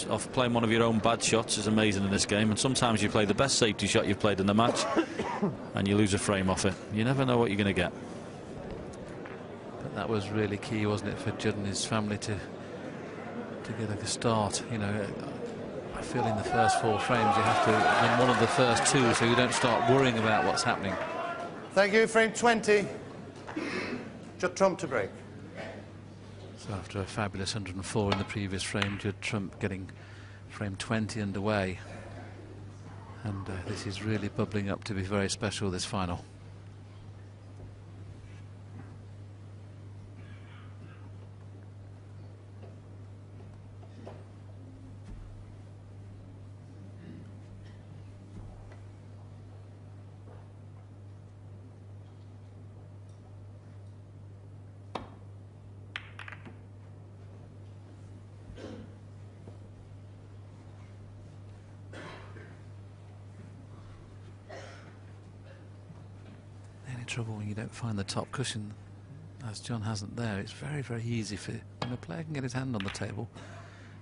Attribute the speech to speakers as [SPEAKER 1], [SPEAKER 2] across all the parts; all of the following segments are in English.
[SPEAKER 1] off playing one of your own bad shots is amazing in this game, and sometimes you play the best safety shot you've played in the match and you lose a frame off it. You never know what you're going to get.
[SPEAKER 2] But that was really key, wasn't it, for Judd and his family to get a start. You know, I feel in the first 4 frames you have to win one of the first 2 so you don't start worrying about what's happening.
[SPEAKER 3] Thank you. Frame 20. Judd Trump to break.
[SPEAKER 2] So after a fabulous 104 in the previous frame, Judd Trump getting frame 20 underway. And this is really bubbling up to be very special, this final. Trouble when you don't find the top cushion, as John hasn't there. It's very, very easy for when a player can get his hand on the table.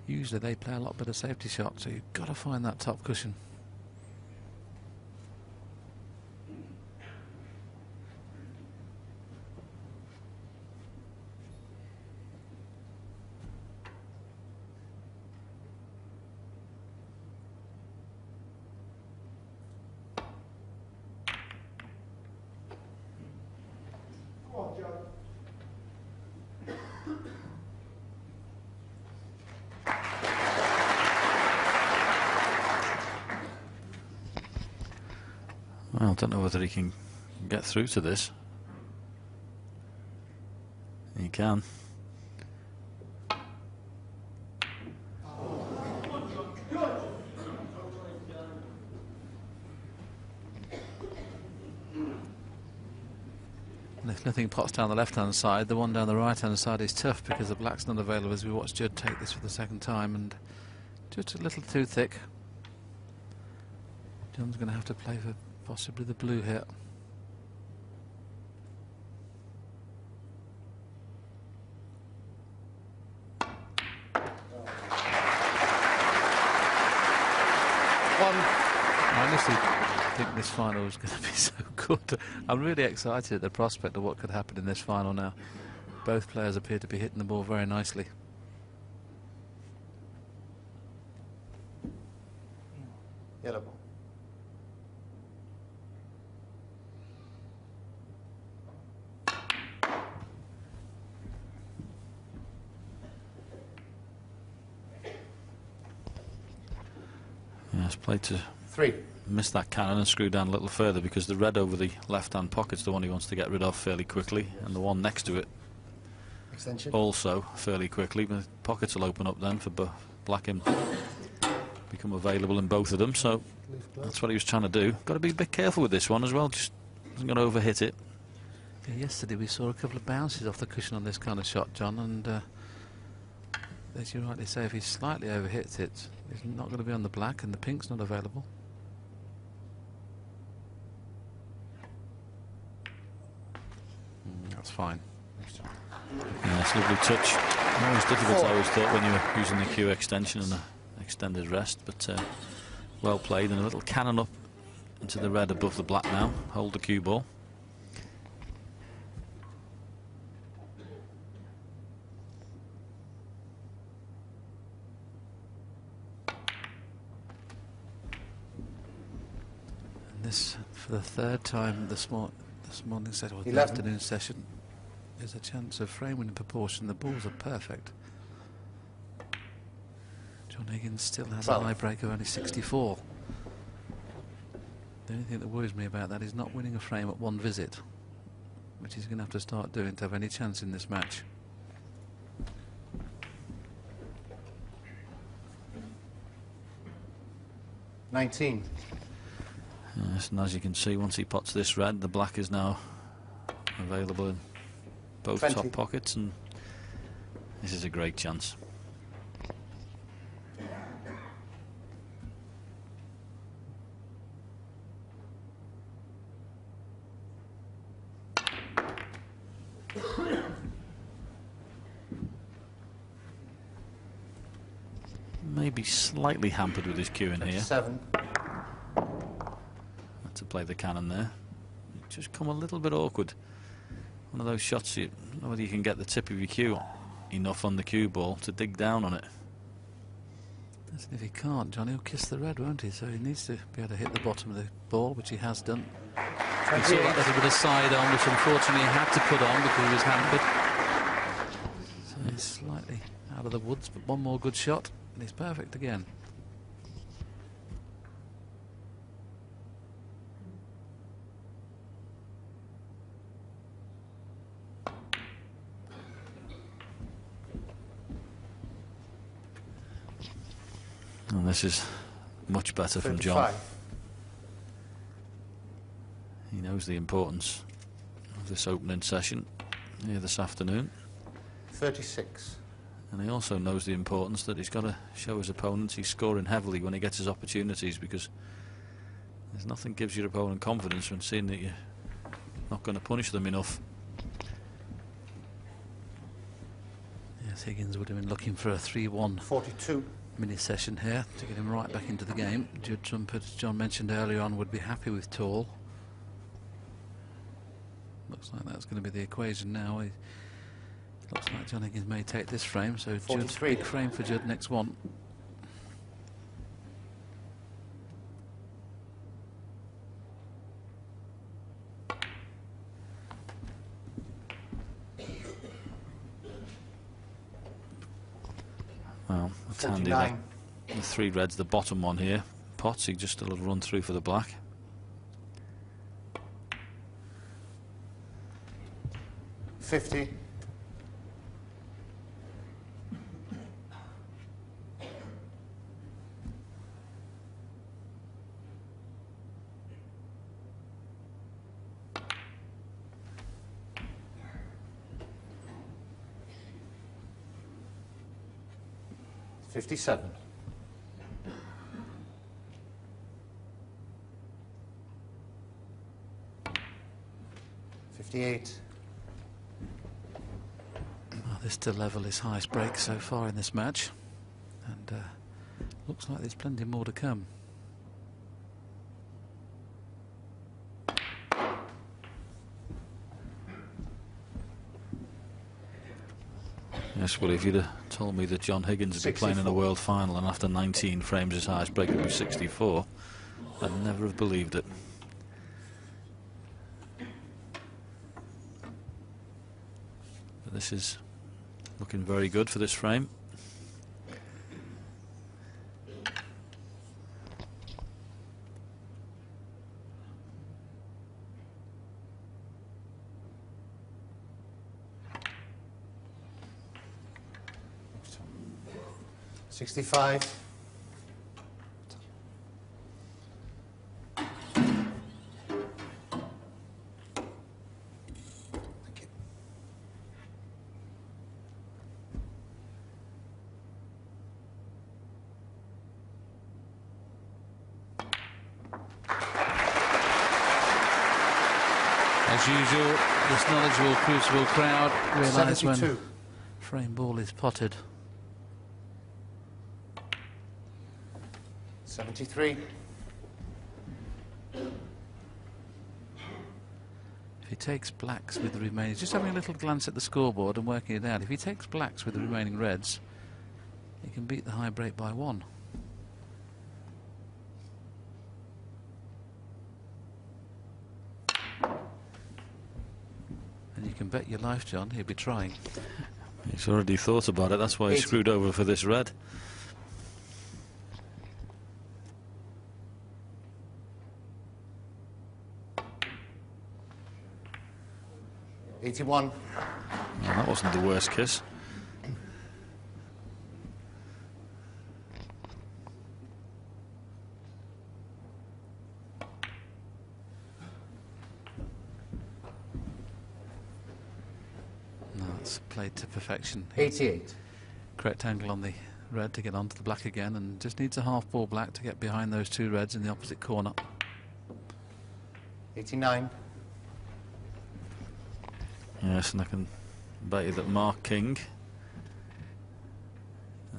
[SPEAKER 2] Usually they play a lot better safety shot, so you've got to find that top cushion.
[SPEAKER 1] Well, I don't know whether he can get through to this. He can.
[SPEAKER 2] And if nothing pops down the left-hand side, the one down the right-hand side is tough because the black's not available, as we watch Judd take this for the second time, and just a little too thick. John's going to have to play for possibly the blue here. I honestly think this final is going to be so good. I'm really excited at the prospect of what could happen in this final now. Both players appear to be hitting the ball very nicely.
[SPEAKER 3] Yellow ball.
[SPEAKER 1] Yeah, it's played to
[SPEAKER 3] 3.
[SPEAKER 1] miss that cannon and screw down a little further, because the red over the left-hand pocket's the one he wants to get rid of fairly quickly, and the one next to it
[SPEAKER 3] Extension.
[SPEAKER 1] also fairly quickly. But the pockets will open up then for black and become available in both of them, so that's what he was trying to do. Got to be a bit careful with this one as well, just isn't going to overhit it.
[SPEAKER 2] Yeah, yesterday we saw a couple of bounces off the cushion on this kind of shot, John, and as you rightly say, if he slightly overhits it, it's not going to be on the black, and the pink's not available. That's fine.
[SPEAKER 1] Yeah, it's a lovely touch. Always difficult, I always thought, when you were using the Q extension and the extended rest, but well played, and a little cannon up into the red above the black now. Hold the cue ball.
[SPEAKER 2] And this, for the 3rd time this morning session, or the
[SPEAKER 3] 11.
[SPEAKER 2] afternoon session, there's a chance of framing in proportion. The balls are perfect. John Higgins still has a high break of only 64. The only thing that worries me about that is not winning a frame at one visit, which he's going to have to start doing to have any chance in this match.
[SPEAKER 3] Yes,
[SPEAKER 1] And as you can see, once he pots this red, the black is now available in both
[SPEAKER 3] 20.
[SPEAKER 1] top pockets, and this is a great chance. maybe slightly hampered with his cueing here.
[SPEAKER 3] 7.
[SPEAKER 1] Had to play the cannon there. It just come a little bit awkward. One of those shots, you don't know whether you can get the tip of your cue enough on the cue ball to dig down on it.
[SPEAKER 2] If he can't, Johnny will kiss the red, won't he? So he needs to be able to hit the bottom of the ball, which he has done. He saw that little bit of side on, which unfortunately he had to put on because he was hampered. So he's slightly out of the woods, but one more good shot and he's perfect again.
[SPEAKER 1] And this is much better from
[SPEAKER 3] 35.
[SPEAKER 1] John. He knows the importance of this opening session here this afternoon.
[SPEAKER 3] 36.
[SPEAKER 1] And he also knows the importance that he's got to show his opponents he's scoring heavily when he gets his opportunities, because there's nothing gives your opponent confidence when seeing that you're not going to punish them enough.
[SPEAKER 2] Yes, Higgins would have been looking for a 3-1
[SPEAKER 3] 42.
[SPEAKER 2] mini session here to get him right back into the game. Judd, as John mentioned earlier on, would be happy with tall. Looks like that's going to be the equation now. Looks like John Higgins may take this frame, so Judd, big frame for Judd next one.
[SPEAKER 1] Well, it's handy that the 3 reds, the bottom one here, pots, he just a little run through for the black.
[SPEAKER 3] $50. $57. $58.
[SPEAKER 2] Well, this to level his highest break so far in this match, and looks like there's plenty more to come.
[SPEAKER 1] Yes, well, if you'd have told me that John Higgins would be playing in a world final and after 19 frames his highest break would be 64, I'd never have believed it. But this is looking very good for this frame.
[SPEAKER 3] $65.
[SPEAKER 2] As usual, this knowledgeable, crucible crowd realise when
[SPEAKER 3] 72.
[SPEAKER 2] frame ball is potted.
[SPEAKER 3] 73.
[SPEAKER 2] If he takes blacks with the remaining, just having a little glance at the scoreboard and working it out, if he takes blacks with the remaining reds, he can beat the high break by 1. And you can bet your life, John, he'll be trying.
[SPEAKER 1] He's already thought about it, that's why he screwed over for this red.
[SPEAKER 3] $81.
[SPEAKER 1] Well, that wasn't the worst kiss.
[SPEAKER 2] No, it's played to perfection.
[SPEAKER 3] 88.
[SPEAKER 2] Correct angle on the red to get onto the black again, and just needs a half ball black to get behind those 2 reds in the opposite corner.
[SPEAKER 3] 89.
[SPEAKER 1] Yes, and I can bet you that Mark King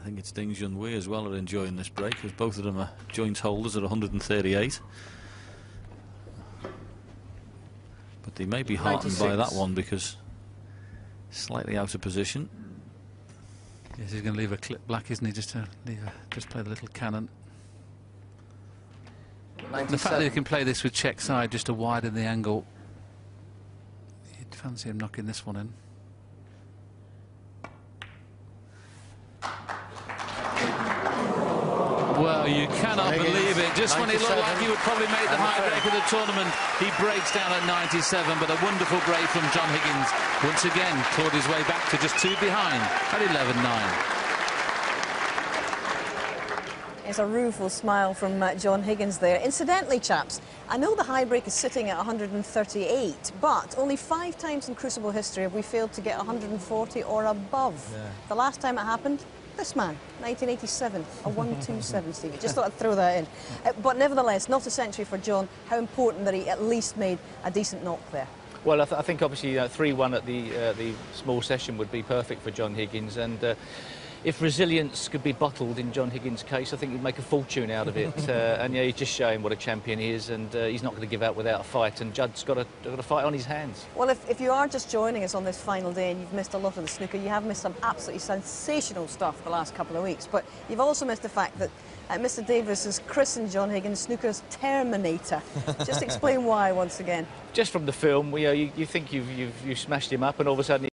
[SPEAKER 1] I think it's Ding Junhui as well are enjoying this break, because both of them are joint holders at 138. But they may be heartened by that one because slightly out of position.
[SPEAKER 2] Yes, he's going to leave a clip black, isn't he? Just to just play the little cannon.
[SPEAKER 4] 97.
[SPEAKER 2] The fact that he can play this with check side just to widen the angle, you'd fancy him knocking this one in. Well, you cannot believe it. Just when it looked like he would probably make the high break of the tournament, he breaks down at 97. But a wonderful break from John Higgins. Once again, clawed his way back to just 2 behind at 11-9.
[SPEAKER 5] It's a rueful smile from John Higgins there. Incidentally, chaps, I know the high break is sitting at 138, but only 5 times in Crucible history have we failed to get 140 or above. Yeah. The last time it happened, this man, 1987, a 127, Stevie. Just thought I'd throw that in. But nevertheless, not a century for John. How important that he at least made a decent knock there.
[SPEAKER 4] Well, I think obviously 3-1 at the small session would be perfect for John Higgins, and if resilience could be bottled in John Higgins' case, I think he'd make a fortune out of it. And yeah, he's just showing what a champion he is, and he's not going to give out without a fight. And Judd's got a fight on his hands.
[SPEAKER 5] Well, if you are just joining us on this final day and you've missed a lot of the snooker, you have missed some absolutely sensational stuff the last couple of weeks. But you've also missed the fact that Mr. Davis has christened John Higgins snooker's Terminator. Just explain why once again.
[SPEAKER 4] Just from the film, you think you've smashed him up, and all of a sudden